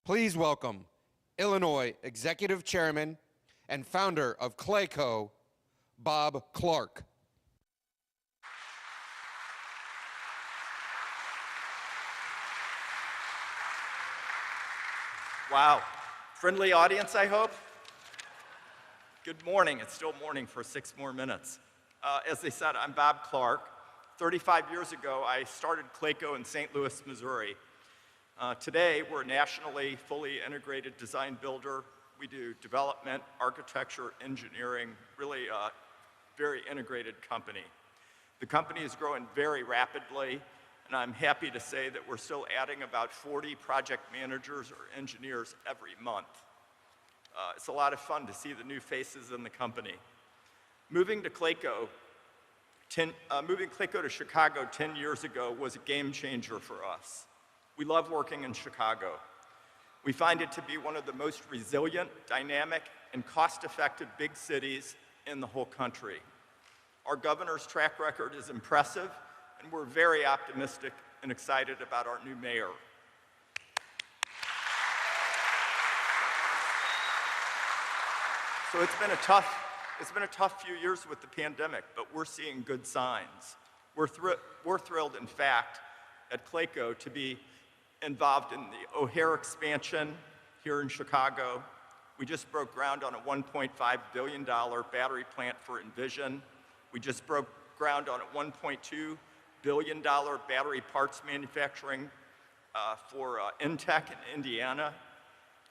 Please welcome Illinois Executive Chairman and founder of Clayco, Bob Clark. Wow. Friendly audience, I hope. Good morning. It's still morning for 6 more minutes. As they said, I'm Bob Clark. 35 years ago, I started Clayco in St. Louis, Missouri. Today, we're a nationally fully integrated design builder. We do development, architecture, engineering, really a very integrated company. The company is growing very rapidly, and I'm happy to say that we're still adding about 40 project managers or engineers every month. It's a lot of fun to see the new faces in the company. Moving Clayco to Chicago 10 years ago was a game changer for us. We love working in Chicago. We find it to be one of the most resilient, dynamic, and cost-effective big cities in the whole country. Our governor's track record is impressive, and we're very optimistic and excited about our new mayor. So it's been a tough few years with the pandemic, but we're seeing good signs. We're thrilled, in fact, at Clayco to be involved in the O'Hare expansion here in Chicago. We just broke ground on a $1.5 billion battery plant for Envision. We just broke ground on a $1.2 billion battery parts manufacturing for Intech in Indiana.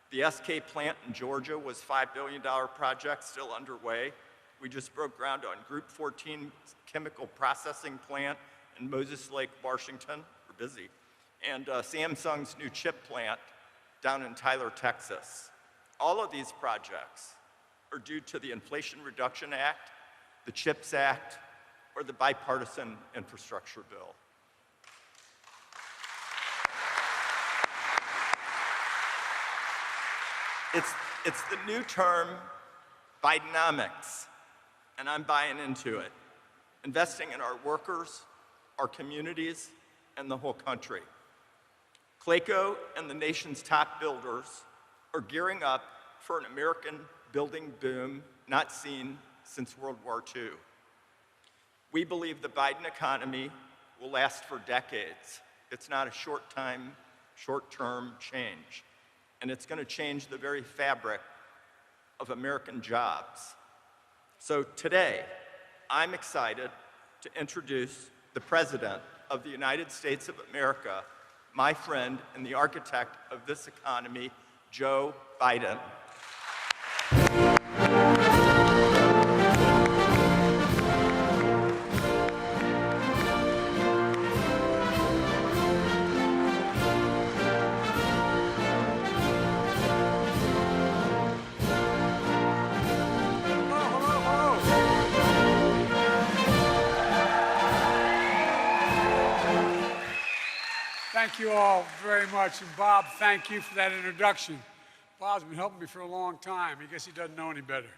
The SK plant in Georgia was a $5 billion project still underway. We just broke ground on Group 14 chemical processing plant in Moses Lake, Washington. We're busy. And Samsung's new chip plant down in Tyler, Texas. All of these projects are due to the Inflation Reduction Act, the CHIPS Act, or the bipartisan infrastructure bill. It's the new term, Bidenomics, and I'm buying into it. Investing in our workers, our communities, and the whole country. Clayco and the nation's top builders are gearing up for an American building boom not seen since World War II. We believe the Biden economy will last for decades. It's not a short-term change, and it's going to change the very fabric of American jobs. So today, I'm excited to introduce the President of the United States of America, my friend and the architect of this economy, Joe Biden. Thank you all very much. And Bob, thank you for that introduction. Bob's been helping me for a long time. I guess he doesn't know any better.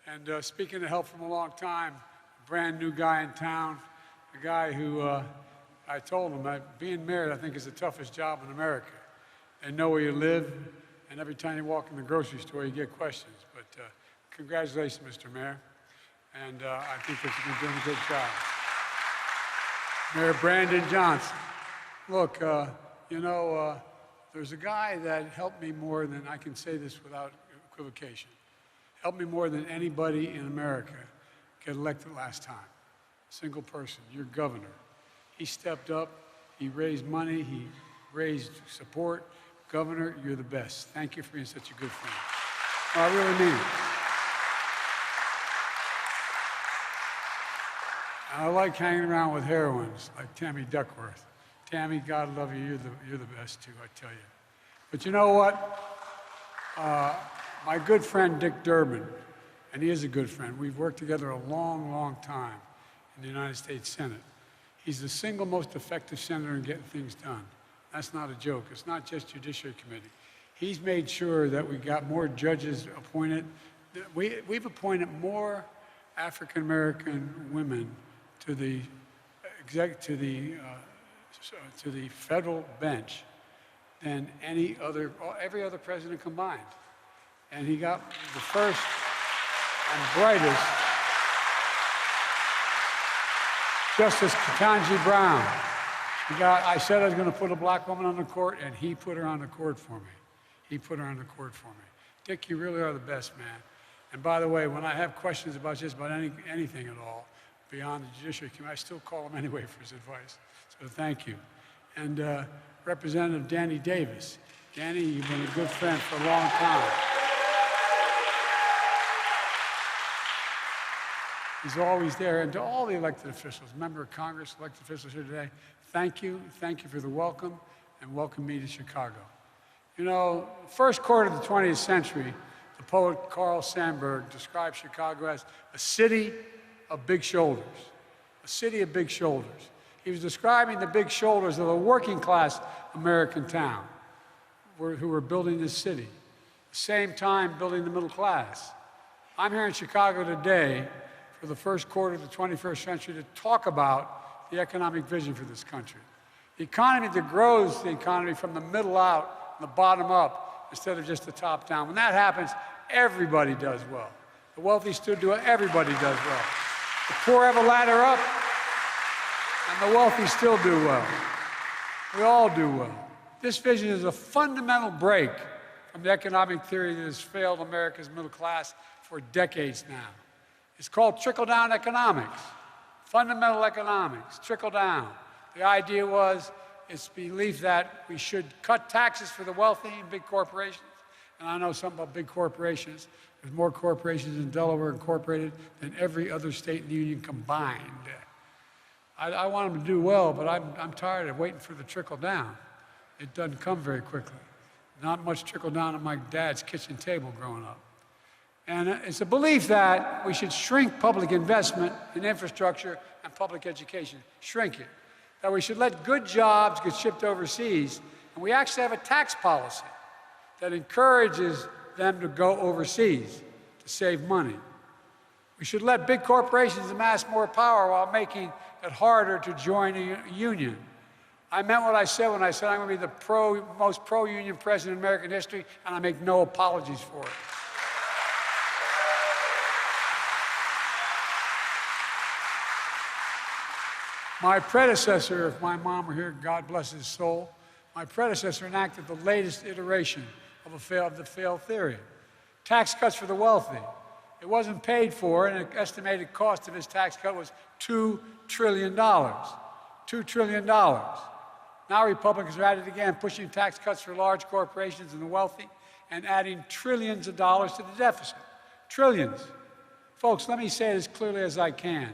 And speaking of help from a long time, a brand new guy in town, a guy who I told him being married, I think, is the toughest job in America. They know where you live, and every time you walk in the grocery store, you get questions. But congratulations, Mr. Mayor. And I think that you've been doing a good job. Mayor Brandon Johnson. Look, there's a guy that helped me more than, I can say this without equivocation, helped me more than anybody in America get elected last time. A single person, your governor. He stepped up, he raised money, he raised support. Governor, you're the best. Thank you for being such a good friend. No, I really mean it. And I like hanging around with heroines like Tammy Duckworth. Tammy, God love you, you're the best too, I tell you. But you know what? My good friend Dick Durbin, and he is a good friend, we've worked together a long, long time in the United States Senate. He's the single most effective senator in getting things done. That's not a joke. It's not just Judiciary Committee. He's made sure that we got more judges appointed. We've appointed more African-American women to the federal bench than every other president combined. And he got the first and brightest, Justice Ketanji Brown. I said I was going to put a black woman on the court, and he put her on the court for me. He put her on the court for me. Dick, you really are the best man. And by the way, when I have questions about just about anything at all beyond the Judiciary Committee, I still call him anyway for his advice. So thank you. And Representative Danny Davis. Danny, you've been a good friend for a long time. He's always there. And to all the elected officials, member of Congress, elected officials here today, thank you. Thank you for the welcome, and welcome me to Chicago. You know, first quarter of the 20th century, the poet Carl Sandburg described Chicago as a city of big shoulders. A city of big shoulders. He was describing the big shoulders of a working class American town who were building this city. At the same time, building the middle class. I'm here in Chicago today for the first quarter of the 21st century to talk about the economic vision for this country. The economy that grows the economy from the middle out and the bottom up instead of just the top down. When that happens, everybody does well. The wealthy still do it, everybody does well. The poor have a ladder up, and the wealthy still do well. We all do well. This vision is a fundamental break from the economic theory that has failed America's middle class for decades now. It's called trickle-down economics, fundamental economics, trickle-down. The idea was, it's belief that we should cut taxes for the wealthy and big corporations. And I know something about big corporations. There's more corporations in Delaware incorporated than every other state in the union combined. I want them to do well, but I'm tired of waiting for the trickle down. It doesn't come very quickly. Not much trickle down at my dad's kitchen table growing up. And it's a belief that we should shrink public investment in infrastructure and public education, shrink it. That we should let good jobs get shipped overseas, and we actually have a tax policy that encourages them to go overseas to save money. We should let big corporations amass more power while making it harder to join a union. I meant what I said when I said I'm going to be the most pro-union president in American history, and I make no apologies for it. My predecessor, if my mom were here, God bless his soul, my predecessor enacted the latest iteration of the failed theory. Tax cuts for the wealthy. It wasn't paid for, and the estimated cost of his tax cut was $2 trillion. $2 trillion. Now Republicans are at it again, pushing tax cuts for large corporations and the wealthy, and adding trillions of dollars to the deficit. Trillions. Folks, let me say it as clearly as I can.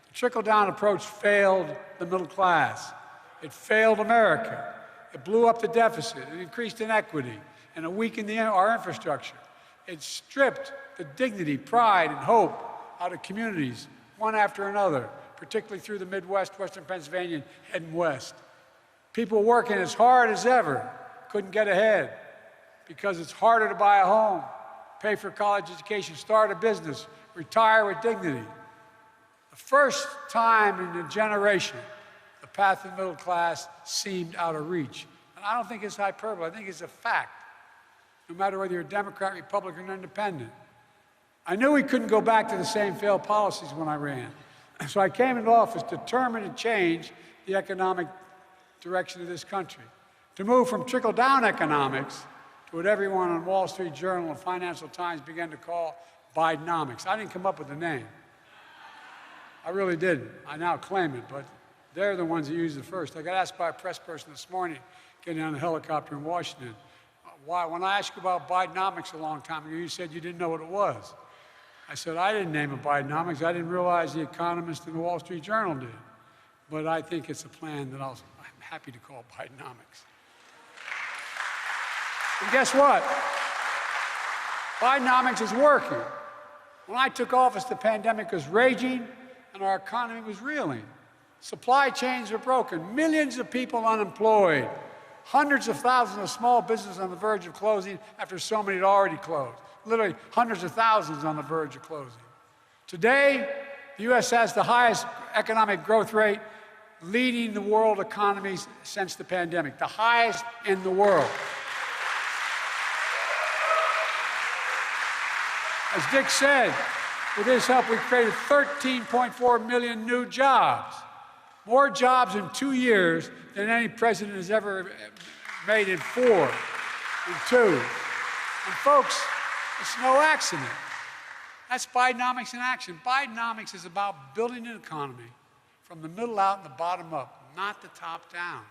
The trickle-down approach failed the middle class. It failed America. It blew up the deficit. It increased inequity, and it weakened our infrastructure. It stripped the dignity, pride, and hope out of communities, one after another, particularly through the Midwest, Western Pennsylvania, heading west. People working as hard as ever couldn't get ahead because it's harder to buy a home, pay for college education, start a business, retire with dignity. The first time in a generation, the path of the middle class seemed out of reach. And I don't think it's hyperbole, I think it's a fact, no matter whether you're a Democrat, Republican, or Independent. I knew we couldn't go back to the same failed policies when I ran. So I came into office determined to change the economic direction of this country, to move from trickle-down economics to what everyone on Wall Street Journal and Financial Times began to call Bidenomics. I didn't come up with the name. I really didn't. I now claim it, but they're the ones that used it first. I got asked by a press person this morning, getting on a helicopter in Washington, why, when I asked you about Bidenomics a long time ago, you said you didn't know what it was. I said, I didn't name it Bidenomics. I didn't realize the Economist and the Wall Street Journal did. But I think it's a plan that I'm happy to call Bidenomics. And guess what? Bidenomics is working. When I took office, the pandemic was raging and our economy was reeling. Supply chains were broken, millions of people unemployed, hundreds of thousands of small businesses on the verge of closing after so many had already closed. Literally hundreds of thousands on the verge of closing. Today, the U.S. has the highest economic growth rate leading the world economies since the pandemic, the highest in the world. As Dick said, with his help, we created 13.4 million new jobs. More jobs in 2 years than any president has ever made in 4, in 2. And folks, it's no accident. That's Bidenomics in action. Bidenomics is about building an economy from the middle out and the bottom up, not the top down.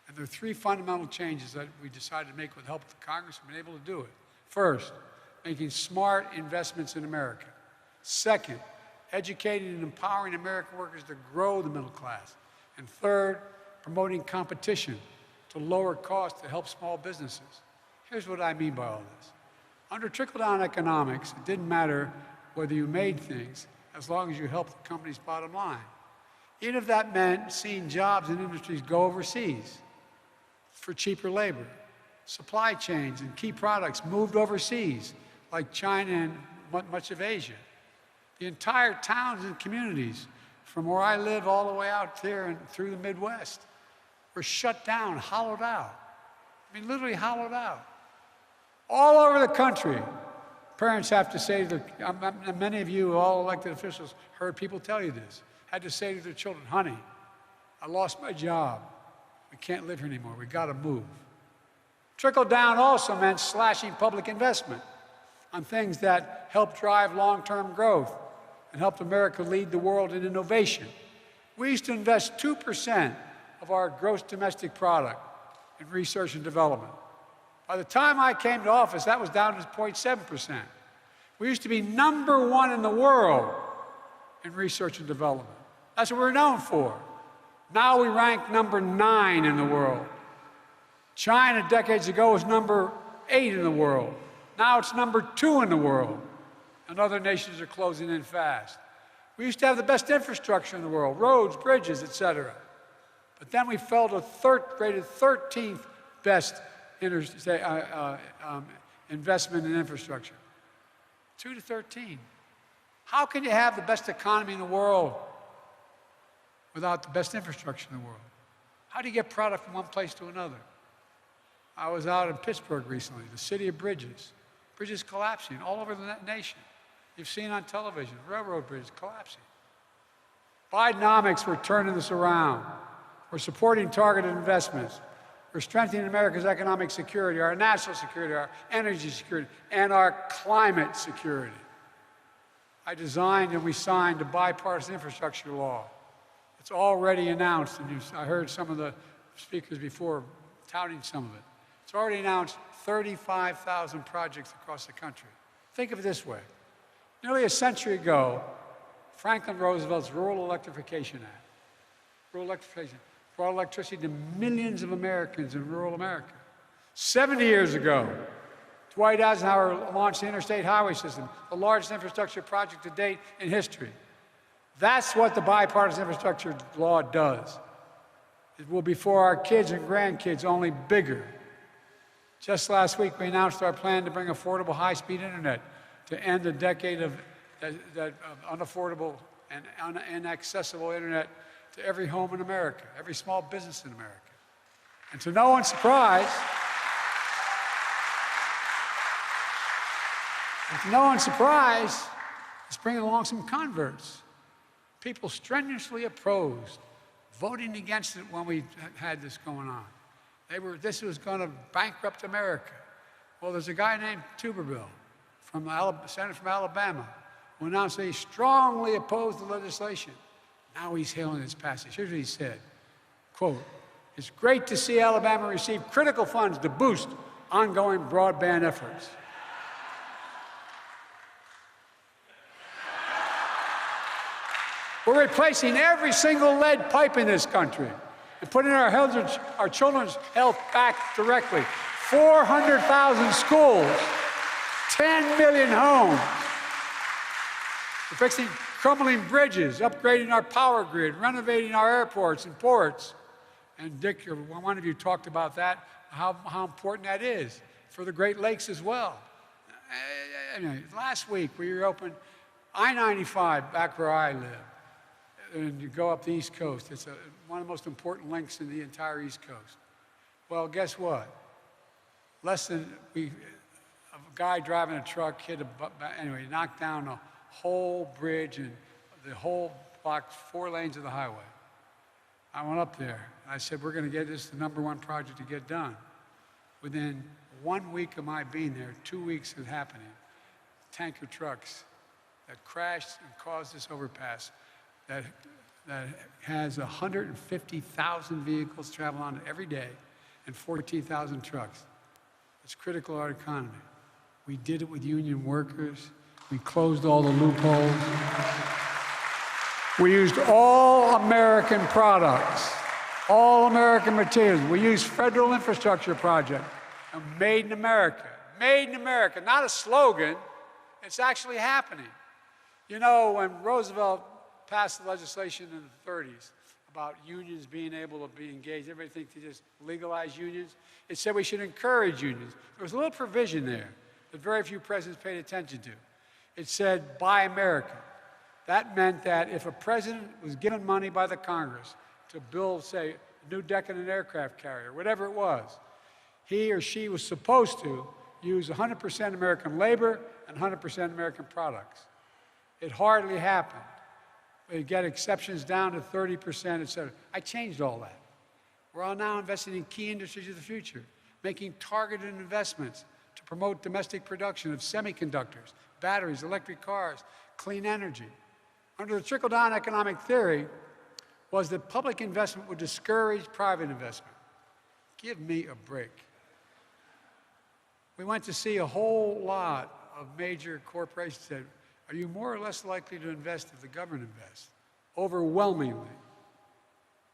And there are 3 fundamental changes that we decided to make with the help of the Congress. We've been able to do it. First, making smart investments in America. Second, educating and empowering American workers to grow the middle class. And third, promoting competition to lower costs to help small businesses. Here's what I mean by all this. Under trickle-down economics, it didn't matter whether you made things as long as you helped the company's bottom line. Even if that meant seeing jobs in industries go overseas for cheaper labor. Supply chains and key products moved overseas, like China and much of Asia. The entire towns and communities, from where I live all the way out there and through the Midwest, were shut down, hollowed out. I mean, literally hollowed out. All over the country, parents have to say to their, many of you, all elected officials, heard people tell you this, had to say to their children, honey, I lost my job. We can't live here anymore. We got to move. Trickle down also meant slashing public investment on things that help drive long-term growth and helped America lead the world in innovation. We used to invest 2% of our gross domestic product in research and development. By the time I came to office, that was down to 0.7%. We used to be #1 in the world in research and development. That's what we're known for. Now we rank #9 in the world. China decades ago was #8 in the world. Now it's #2 in the world. And other nations are closing in fast. We used to have the best infrastructure in the world, roads, bridges, et cetera. But then we fell to rated 13th best investment in infrastructure. 2 to 13. How can you have the best economy in the world without the best infrastructure in the world? How do you get product from one place to another? I was out in Pittsburgh recently, the city of bridges. Bridges collapsing all over the nation. You've seen on television, railroad bridges collapsing. Bidenomics, we're turning this around. We're supporting targeted investments. We're strengthening America's economic security, our national security, our energy security, and our climate security. I designed and we signed a bipartisan infrastructure law. It's already announced, and I heard some of the speakers before touting some of it. It's already announced 35,000 projects across the country. Think of it this way. Nearly a century ago, Franklin Roosevelt's Rural Electrification Act, rural electrification, brought electricity to millions of Americans in rural America. 70 years ago, Dwight Eisenhower launched the Interstate Highway System, the largest infrastructure project to date in history. That's what the bipartisan infrastructure law does. It will be for our kids and grandkids, only bigger. Just last week, we announced our plan to bring affordable high-speed internet to end a decade of unaffordable and inaccessible internet to every home in America, every small business in America. And to no one's surprise, it's bringing along some converts. People strenuously opposed, voting against it when we had this going on. This was going to bankrupt America. Well, there's a guy named Tuberville, senator from Alabama, who announced that he strongly opposed the legislation. Now he's hailing its passage. Here's what he said, quote, "It's great to see Alabama receive critical funds to boost ongoing broadband efforts." We're replacing every single lead pipe in this country and putting our children's health back directly. 400,000 schools, 10 million homes. We're fixing crumbling bridges, upgrading our power grid, renovating our airports and ports. And Dick, one of you talked about that, how important that is for the Great Lakes as well. Last week we opened I-95 back where I live. and you go up the East Coast. It's one of the most important links in the entire East Coast. Well, guess what? A guy driving a truck hit anyway, knocked down a whole bridge and the whole block, 4 lanes of the highway. I went up there. I said, we're going to get this the #1 project to get done. Within 1 week of my being there, 2 weeks of happening, tanker trucks that crashed and caused this overpass that has 150,000 vehicles travel on it every day and 14,000 trucks. It's critical to our economy. We did it with union workers. We closed all the loopholes. We used all American products, all American materials. We used federal infrastructure project. And made in America. Made in America, not a slogan. It's actually happening. You know, when Roosevelt passed the legislation in the 30s about unions being able to be engaged, everybody thinks to just legalize unions. It said we should encourage unions. There was a little provision there that very few presidents paid attention to. It said, buy American. That meant that if a president was given money by the Congress to build, say, a new deck in an aircraft carrier, whatever it was, he or she was supposed to use 100% American labor and 100% American products. It hardly happened. We get exceptions down to 30%, et cetera. I changed all that. We're all now investing in key industries of the future, making targeted investments to promote domestic production of semiconductors, batteries, electric cars, clean energy. Under the trickle-down economic theory was that public investment would discourage private investment. Give me a break. We went to see a whole lot of major corporations said, are you more or less likely to invest if the government invests? Overwhelmingly,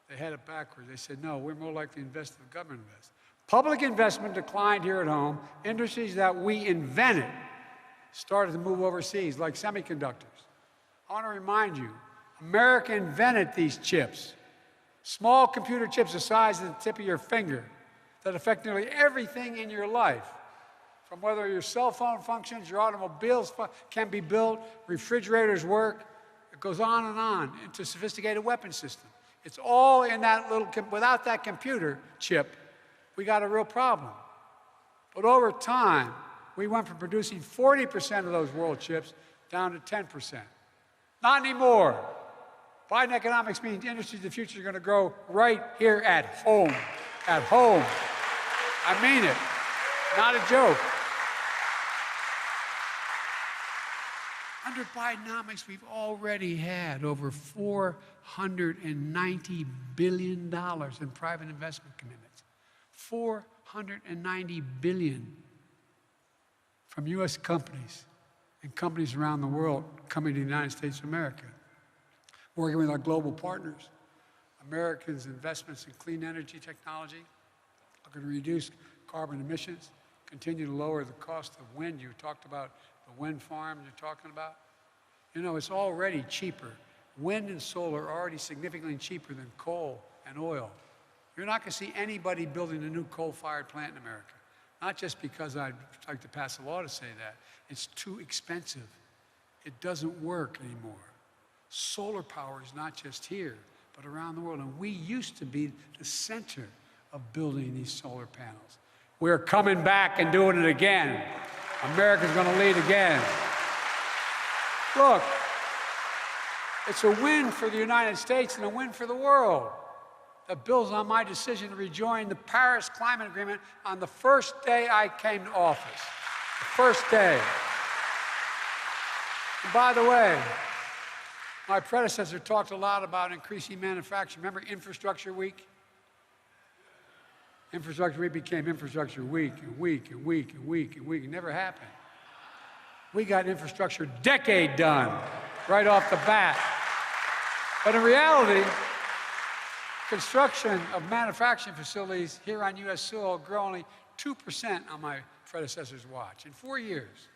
they had it backwards. They said, no, we're more likely to invest if the government invests. Public investment declined here at home. Industries that we invented started to move overseas, like semiconductors. I want to remind you, America invented these chips. Small computer chips the size of the tip of your finger that affect nearly everything in your life. From whether your cell phone functions, your automobiles can be built, refrigerators work, it goes on, into sophisticated weapon systems. It's all in that little, without that computer chip, we got a real problem. But over time, we went from producing 40% of those world chips down to 10%. Not anymore. Biden economics means industries of the future are going to grow right here at home. At home. I mean it. Not a joke. Under Bidenomics, we've already had over $490 billion in private investment commitments. $490 billion from U.S. companies and companies around the world coming to the United States of America. Working with our global partners, Americans' investments in clean energy technology are going to reduce carbon emissions, continue to lower the cost of wind. You talked about the wind farms you're talking about. You know, it's already cheaper. Wind and solar are already significantly cheaper than coal and oil. You're not going to see anybody building a new coal-fired plant in America. Not just because I'd like to pass a law to say that. It's too expensive. It doesn't work anymore. Solar power is not just here, but around the world. And we used to be the center of building these solar panels. We're coming back and doing it again. America's going to lead again. Look, it's a win for the United States and a win for the world that builds on my decision to rejoin the Paris Climate Agreement on the first day I came to office. The first day. And by the way, my predecessor talked a lot about increasing manufacturing. Remember Infrastructure Week? Infrastructure Week became Infrastructure Week and week and week and week and week. It never happened. We got Infrastructure Decade done right off the bat. But in reality, construction of manufacturing facilities here on U.S. soil grew only 2% on my predecessor's watch. In 4 years,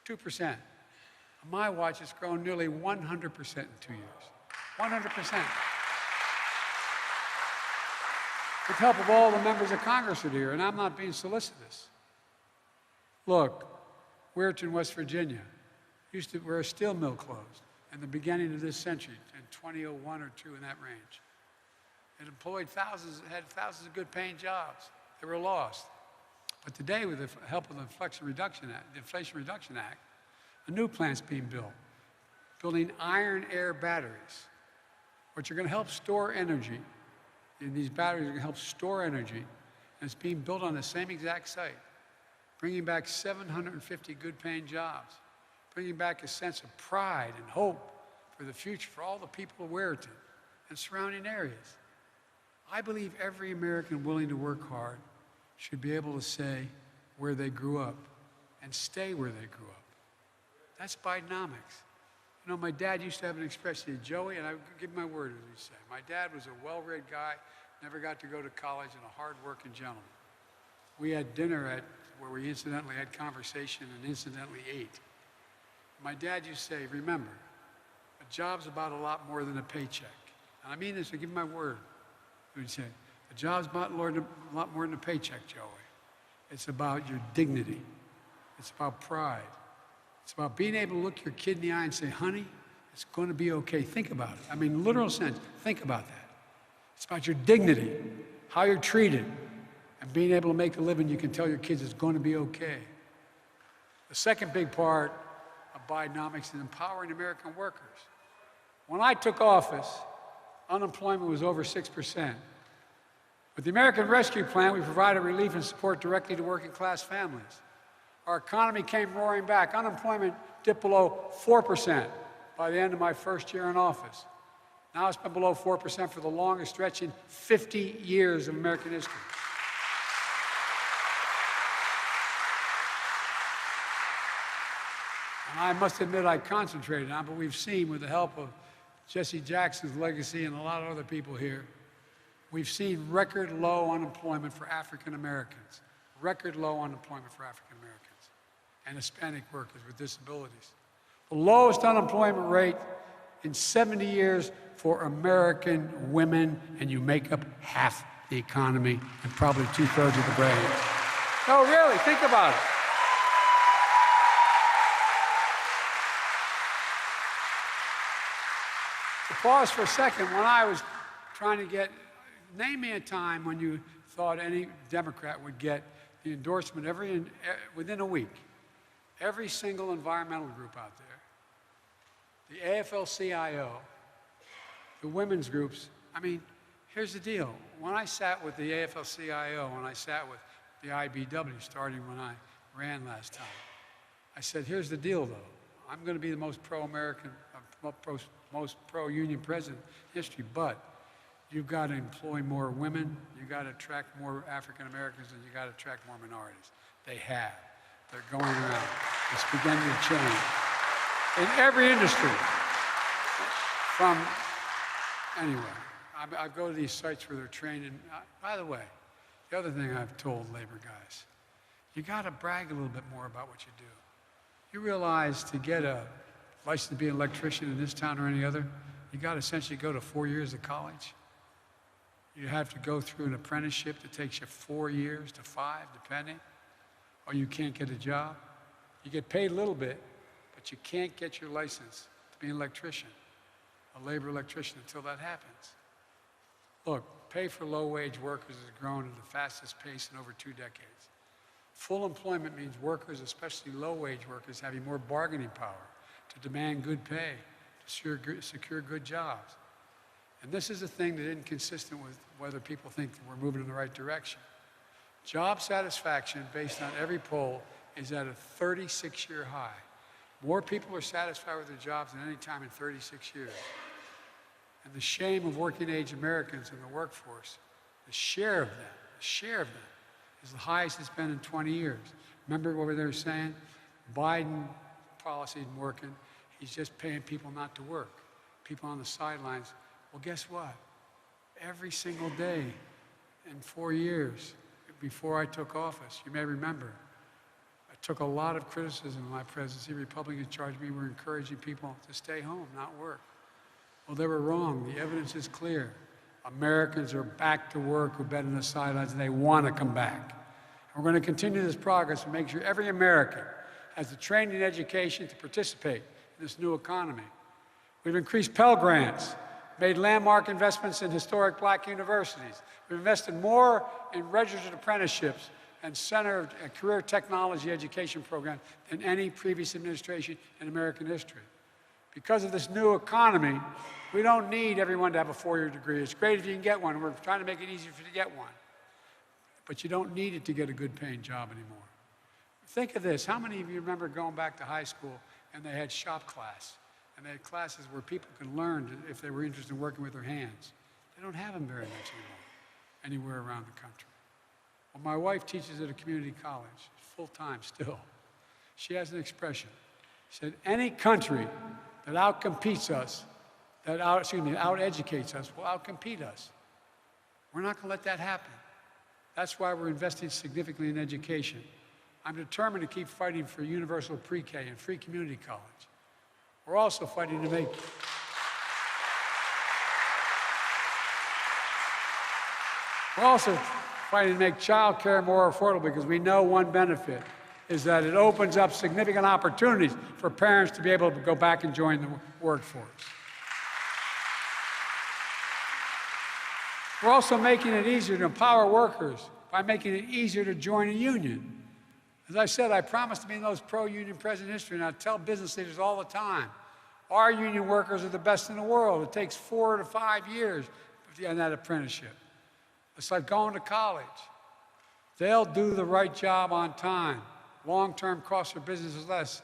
2%. On my watch, it's grown nearly 100% in 2 years. 100%. With help of all the members of Congress that are here, and I'm not being solicitous. Look, Weirton, West Virginia, where a steel mill closed. in the beginning of this century, in 2001 or 2, in that range. It employed thousands, had thousands of good paying jobs that were lost. But today, with the help of the Inflation Reduction Act, a new plant's being built, building iron air batteries, which are going to help store energy. And these batteries are going to help store energy, and it's being built on the same exact site, bringing back 750 good-paying jobs, bringing back a sense of pride and hope for the future for all the people of Weirton and surrounding areas. I believe every American willing to work hard should be able to say where they grew up and stay where they grew up. That's Bidenomics. You know, my dad used to have an expression, Joey, and I give my word, as we say. My dad was a well-read guy, never got to go to college, and a hard-working gentleman. We had dinner where we incidentally had conversation and incidentally ate. My dad used to say, remember, a job's about a lot more than a paycheck. And I mean this, I give my word. He would say, a job's about a lot more than a paycheck, Joey. It's about your dignity. It's about pride. It's about being able to look your kid in the eye and say, honey, it's going to be okay. Think about it. I mean, literal sense, think about that. It's about your dignity, how you're treated, and being able to make a living you can tell your kids it's going to be okay. The second big part of Bidenomics is empowering American workers. When I took office, unemployment was over 6%. With the American Rescue Plan, we provided relief and support directly to working class families. Our economy came roaring back. Unemployment dipped below 4% by the end of my first year in office. Now it's been below 4% for the longest stretch in 50 years of American history. And I must admit I concentrated on, but we've seen with the help of Jesse Jackson's legacy and a lot of other people here, we've seen record low unemployment for African Americans, record low unemployment for African Americans and Hispanic workers with disabilities. The lowest unemployment rate in 70 years for American women, and you make up half the economy and probably 2/3 of the brain. No, really, think about it. To pause for a second, when I was trying to name me a time when you thought any Democrat would get the endorsement within a week. Every single environmental group out there, the AFL-CIO, the women's groups. I mean, here's the deal. When I sat with the AFL-CIO, when I sat with the IBW, starting when I ran last time, I said, here's the deal, though. I'm going to be the most pro-American, most pro-union president in history, but you've got to employ more women, you've got to attract more African Americans, and you've got to attract more minorities. They have. They're going around. It's beginning to change. In every industry. Anyway, I go to these sites where they're trained. And by the way, the other thing I've told labor guys, you got to brag a little bit more about what you do. You realize to get a license to be an electrician in this town or any other, you got to essentially go to 4 years of college. You have to go through an apprenticeship that takes you 4 years to 5, depending, or you can't get a job. You get paid a little bit, but you can't get your license to be an electrician, a labor electrician, until that happens. Look, pay for low-wage workers has grown at the fastest pace in over 2 decades. Full employment means workers, especially low-wage workers, having more bargaining power to demand good pay, to secure good jobs. And this is a thing that isn't consistent with whether people think that we're moving in the right direction. Job satisfaction, based on every poll, is at a 36-year high. More people are satisfied with their jobs than any time in 36 years. And the shame of working-age Americans in the workforce, the share of them, is the highest it's been in 20 years. Remember what they were saying? Biden policy isn't working. He's just paying people not to work, people on the sidelines. Well, guess what? Every single day in 4 years before I took office, you may remember, I took a lot of criticism in my presidency. Republicans charged me we're encouraging people to stay home, not work. Well, they were wrong. The evidence is clear. Americans are back to work who've been on the sidelines, and they want to come back. And we're going to continue this progress and make sure every American has the training and education to participate in this new economy. We've increased Pell Grants, made landmark investments in historic black universities. We've invested more in registered apprenticeships and center and career technology education programs than any previous administration in American history. Because of this new economy, we don't need everyone to have a four-year degree. It's great if you can get one, and we're trying to make it easier for you to get one. But you don't need it to get a good paying job anymore. Think of this. How many of you remember going back to high school and they had shop class? And they had classes where people could learn if they were interested in working with their hands. They don't have them very much anymore, anywhere around the country. Well, my wife teaches at a community college, full-time still. She has an expression. She said, any country that outcompetes us, that out-educates us, will outcompete us. We're not going to let that happen. That's why we're investing significantly in education. I'm determined to keep fighting for universal pre-K and free community college. We're also fighting to make child care more affordable, because we know one benefit is that it opens up significant opportunities for parents to be able to go back and join the workforce. We're also making it easier to empower workers by making it easier to join a union. As I said, I promised to be in those pro-union president history, and I tell business leaders all the time, our union workers are the best in the world. It takes 4 to 5 years in that apprenticeship. It's like going to college. They'll do the right job on time. Long-term cost for business is less.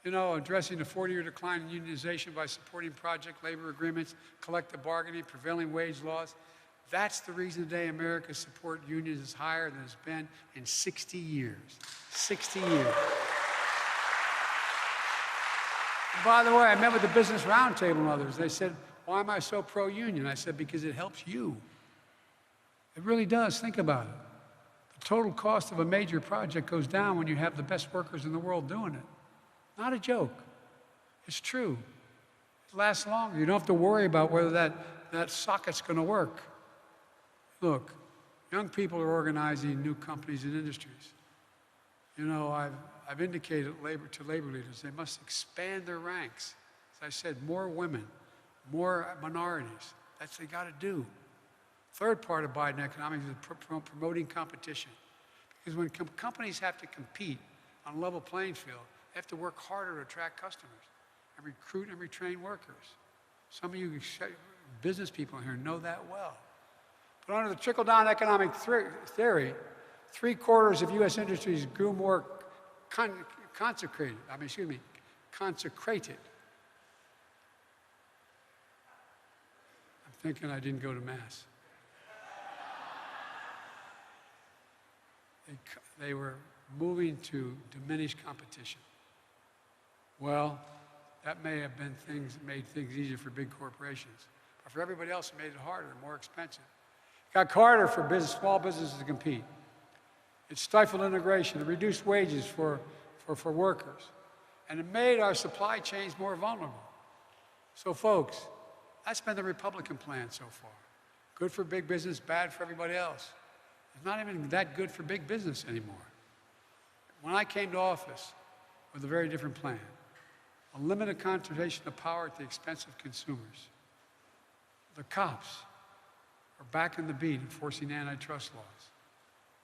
You know, addressing the 40-year decline in unionization by supporting project labor agreements, collective bargaining, prevailing wage laws. That's the reason today America's support unions is higher than it's been in 60 years. 60 years. And by the way, I met with the Business Roundtable and others. They said, why am I so pro-union? I said, because it helps you. It really does. Think about it. The total cost of a major project goes down when you have the best workers in the world doing it. Not a joke. It's true. It lasts longer. You don't have to worry about whether that socket's going to work. Look, young people are organizing new companies and industries. You know, I've indicated to labor leaders they must expand their ranks. As I said, more women, more minorities. That's what they got to do. Third part of Biden economics is promoting competition. Because when companies have to compete on a level playing field, they have to work harder to attract customers and recruit and retrain workers. Some of you business people here know that well. But under the trickle-down economic theory, 3/4 of U.S. industries grew more consecrated. I'm thinking I didn't go to Mass. They were moving to diminished competition. Well, that may have been made things easier for big corporations. But for everybody else, it made it harder, more expensive. It got harder for small businesses to compete. It stifled integration. It reduced wages for workers. And it made our supply chains more vulnerable. So folks, that's been the Republican plan so far. Good for big business, bad for everybody else. It's not even that good for big business anymore. When I came to office with a very different plan, a limited concentration of power at the expense of consumers. The cops are back in the beat enforcing antitrust laws.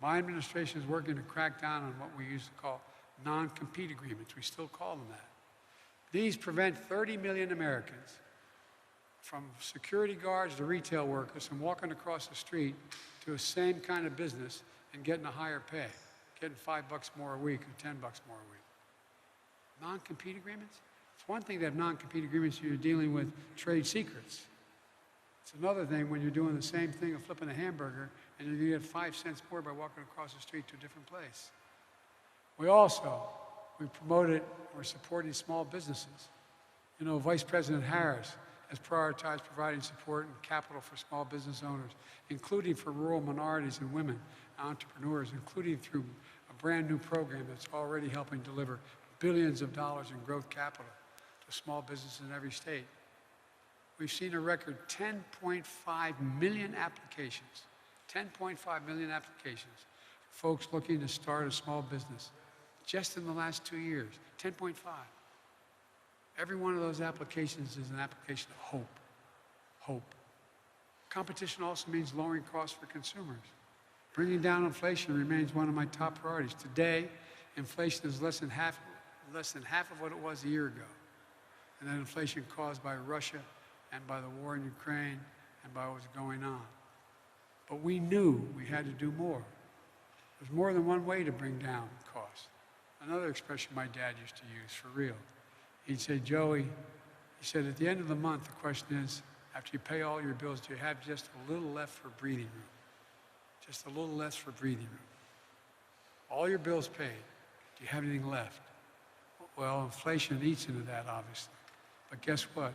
My administration is working to crack down on what we used to call non-compete agreements. We still call them that. These prevent 30 million Americans, from security guards to retail workers, from walking across the street to the same kind of business and getting a higher pay, getting $5 more a week or $10 more a week. Non-compete agreements? It's one thing to have non-compete agreements when you're dealing with trade secrets. It's another thing when you're doing the same thing of flipping a hamburger and you're going to get 5 cents more by walking across the street to a different place. We promoted, we're supporting small businesses. You know, Vice President Harris has prioritized providing support and capital for small business owners, including for rural minorities and women entrepreneurs, including through a brand new program that's already helping deliver billions of dollars in growth capital to small businesses in every state. We've seen a record 10.5 million applications, 10.5 million applications for folks looking to start a small business just in the last 2 years, 10.5. Every one of those applications is an application of hope. Hope. Competition also means lowering costs for consumers. Bringing down inflation remains one of my top priorities. Today, inflation is less than half of what it was a year ago. And that inflation caused by Russia and by the war in Ukraine and by what's going on. But we knew we had to do more. There's more than one way to bring down costs. Another expression my dad used to use, for real. He'd say, Joey, he said, at the end of the month, the question is, after you pay all your bills, do you have just a little left for breathing room? Just a little less for breathing room. All your bills paid. Do you have anything left? Well, inflation eats into that, obviously. But guess what?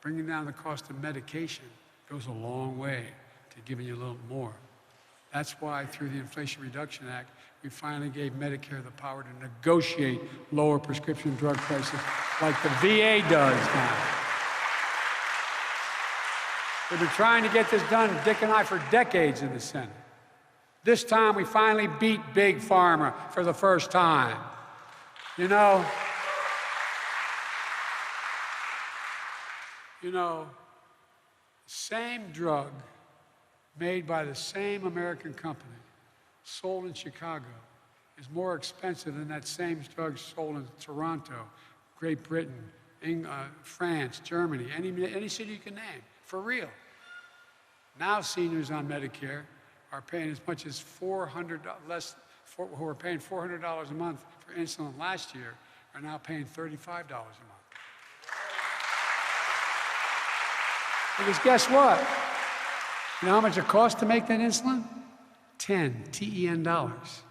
Bringing down the cost of medication goes a long way to giving you a little more. That's why, through the Inflation Reduction Act, we finally gave Medicare the power to negotiate lower prescription drug prices like the VA does now. We've been trying to get this done, Dick and I, for decades in the Senate. This time, we finally beat Big Pharma for the first time. You know, same drug made by the same American company, sold in Chicago, is more expensive than that same drug sold in Toronto, Great Britain, France, Germany, any city you can name, for real. Now seniors on Medicare are paying as much as who were paying $400 a month for insulin last year are now paying $35 a month. Because guess what? You know how much it costs to make that insulin? 10 TEN dollars.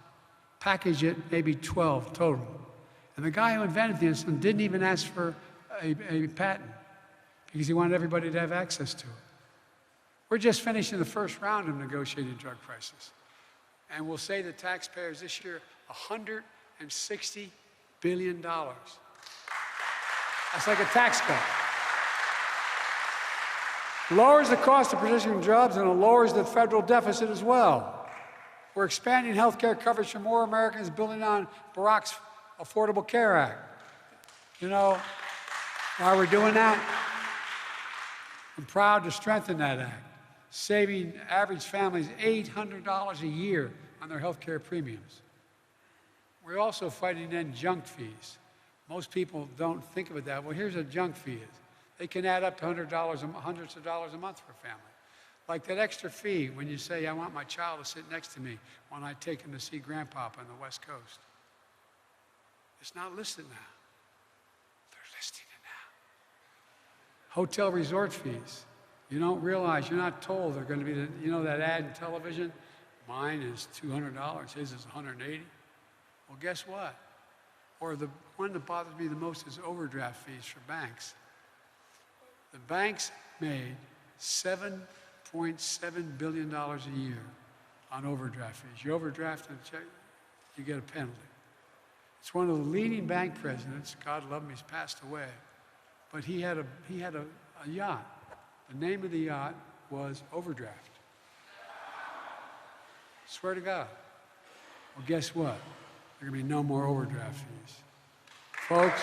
Package it, maybe 12 total. And the guy who invented the insulin didn't even ask for a patent because he wanted everybody to have access to it. We're just finishing the first round of negotiating drug prices. And we'll save the taxpayers this year $160 billion. That's like a tax cut. Lowers the cost of prescription drugs and it lowers the federal deficit as well. We're expanding health care coverage for more Americans, building on Barack's Affordable Care Act. You know why we're doing that? I'm proud to strengthen that act, saving average families $800 a year on their health care premiums. We're also fighting to end junk fees. Most people don't think of it that way. Here's what a junk fee is. They can add up to hundreds of dollars a month for a family. Like that extra fee when you say, I want my child to sit next to me when I take him to see Grandpa on the West Coast. It's not listed now. They're listing it now. Hotel resort fees. You don't realize, you're not told they're going to be, that ad in television? Mine is $200, his is $180. Well, guess what? Or the one that bothers me the most is overdraft fees for banks. The banks made $7.7 billion a year on overdraft fees. You overdraft a check, you get a penalty. It's one of the leading bank presidents, God love him, he's passed away, but he had a yacht. The name of the yacht was Overdraft. Swear to God. Well, guess what? There are going to be no more overdraft fees. Folks,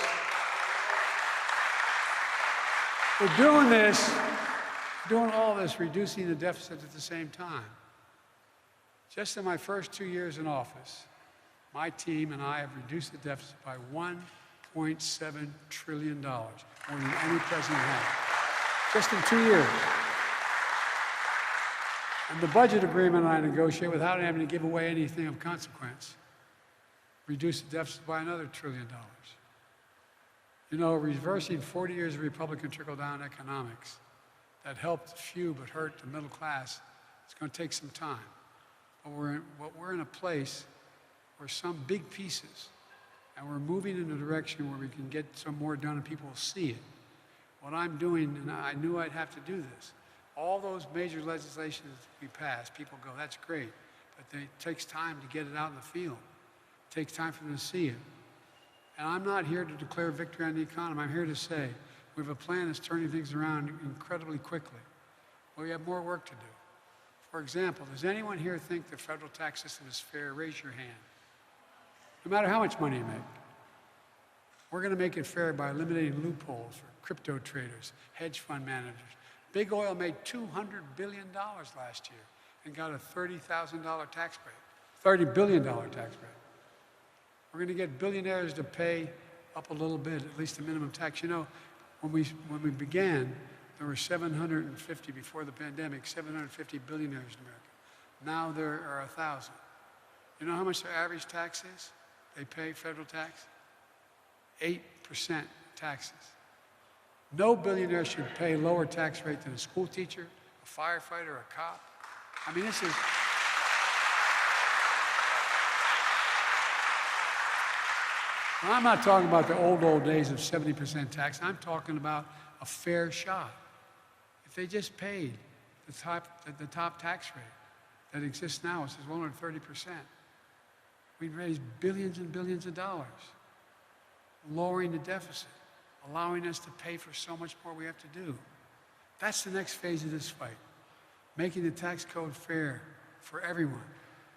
we're doing all this, reducing the deficit at the same time. Just in my first 2 years in office, my team and I have reduced the deficit by $1.7 trillion, more than any president has. Just in 2 years. And the budget agreement I negotiated without having to give away anything of consequence reduced the deficit by another $1 trillion. You know, reversing 40 years of Republican trickle-down economics that helped few but hurt the middle class, it's going to take some time. But we're in a place where some big pieces, and we're moving in a direction where we can get some more done and people will see it. What I'm doing, and I knew I'd have to do this, all those major legislations we pass, people go, that's great, but it takes time to get it out in the field. It takes time for them to see it. And I'm not here to declare victory on the economy. I'm here to say we have a plan that's turning things around incredibly quickly. But we have more work to do. For example, does anyone here think the federal tax system is fair? Raise your hand. No matter how much money you make. We're going to make it fair by eliminating loopholes for crypto traders, hedge fund managers. Big oil made $200 billion last year and got a $30,000 tax break, $30 billion tax break. We're going to get billionaires to pay up a little bit, at least the minimum tax. You know, when we began, there were 750, before the pandemic, 750 billionaires in America. Now there are 1,000. You know how much their average tax is? They pay federal tax? 8% taxes. No billionaire should pay a lower tax rate than a school teacher, a firefighter, a cop. I mean, this is... I'm not talking about the old days of 70% tax. I'm talking about a fair shot. If they just paid the top tax rate that exists now, which is 130%, we'd raise billions and billions of dollars, lowering the deficit, allowing us to pay for so much more we have to do. That's the next phase of this fight, making the tax code fair for everyone,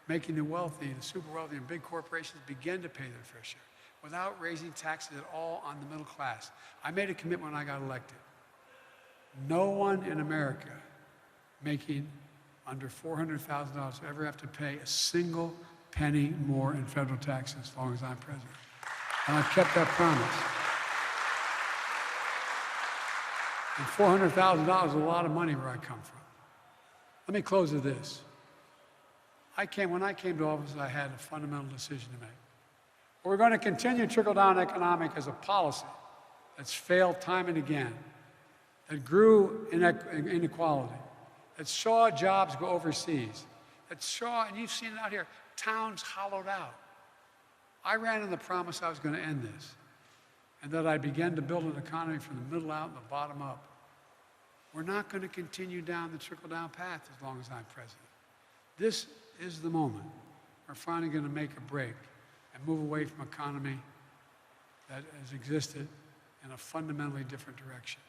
making the wealthy, the super wealthy, and big corporations begin to pay their fair share without raising taxes at all on the middle class. I made a commitment when I got elected. No one in America making under $400,000 ever have to pay a single penny more in federal taxes as long as I'm president. And I've kept that promise. And $400,000 is a lot of money where I come from. Let me close with this. When I came to office, I had a fundamental decision to make. We're going to continue trickle-down economics as a policy that's failed time and again, that grew inequality, that saw jobs go overseas, that saw, and you've seen it out here, towns hollowed out. I ran on the promise I was going to end this, and that I began to build an economy from the middle out and the bottom up. We're not going to continue down the trickle-down path as long as I'm president. This is the moment we're finally going to make a break and move away from an economy that has existed in a fundamentally different direction.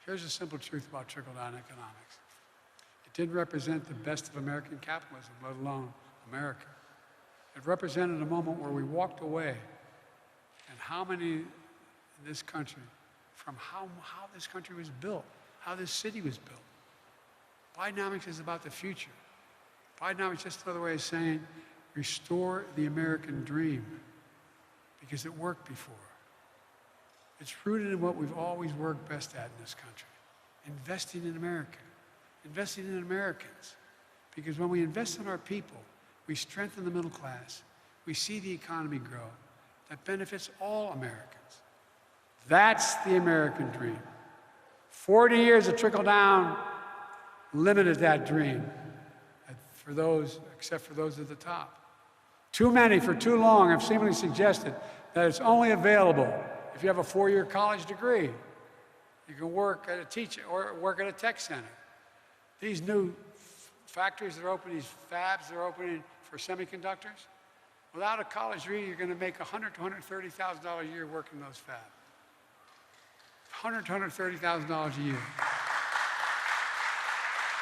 Here's the simple truth about trickle-down economics. It didn't represent the best of American capitalism, let alone America. It represented a moment where we walked away, and how many in this country, from how this country was built, how this city was built. Bidenomics is about the future. Bidenomics is just another way of saying, restore the American dream, because it worked before. It's rooted in what we've always worked best at in this country, investing in America, investing in Americans. Because when we invest in our people, we strengthen the middle class, we see the economy grow, that benefits all Americans. That's the American dream. 40 years of trickle-down limited that dream, for those, except for those at the top. Too many, for too long, have seemingly suggested that it's only available if you have a 4-year college degree. You can work at a teaching or work at a tech center. These new factories that are opening, these fabs that are opening for semiconductors, without a college degree, you're going to make $100,000 to $130,000 a year working those fabs. $100,000 to $130,000 a year.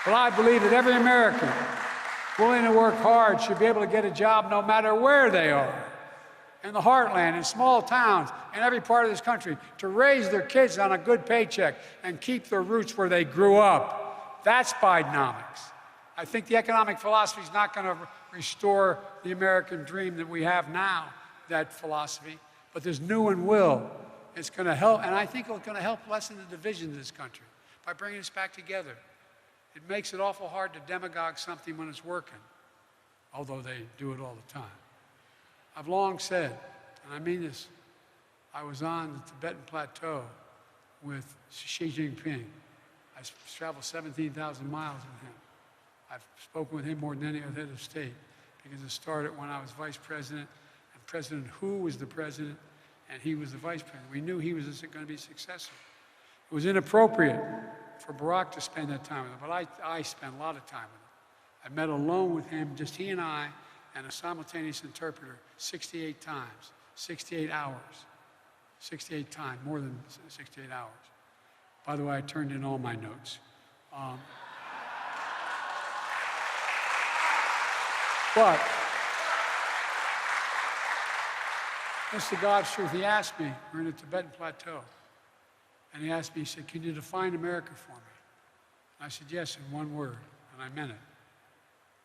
But I believe that every American willing to work hard should be able to get a job no matter where they are. In the heartland, in small towns, in every part of this country, to raise their kids on a good paycheck and keep their roots where they grew up. That's Bidenomics. I think the economic philosophy is not going to restore the American dream that we have now, that philosophy, but this new one will. It's going to help, and I think it's going to help lessen the division of this country by bringing us back together. It makes it awful hard to demagogue something when it's working, although they do it all the time. I've long said, and I mean this, I was on the Tibetan Plateau with Xi Jinping. I traveled 17,000 miles with him. I've spoken with him more than any other head of state, because it started when I was vice president, and President Hu was the president, and he was the vice president. We knew he was going to be successful. It was inappropriate for Barack to spend that time with him, but I spent a lot of time with him. I met alone with him, just he and I, and a simultaneous interpreter 68 times, 68 hours, 68 times, more than 68 hours. By the way, I turned in all my notes. That's the God's truth. He asked me, we're in the Tibetan plateau, and he asked me, he said, can you define America for me? And I said, yes, in one word, and I meant it.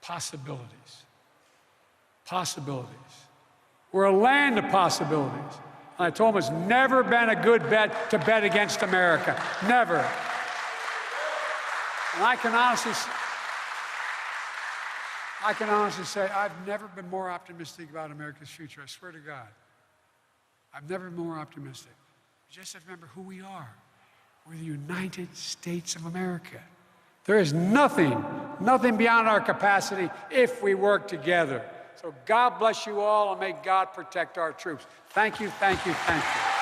Possibilities. Possibilities. We're a land of possibilities. And I told him it's never been a good bet to bet against America. Never. And I can honestly say I've never been more optimistic about America's future. I swear to God. I've never been more optimistic. We just have to remember who we are. We're the United States of America. There is nothing beyond our capacity if we work together. So God bless you all, and may God protect our troops. Thank you, thank you, thank you.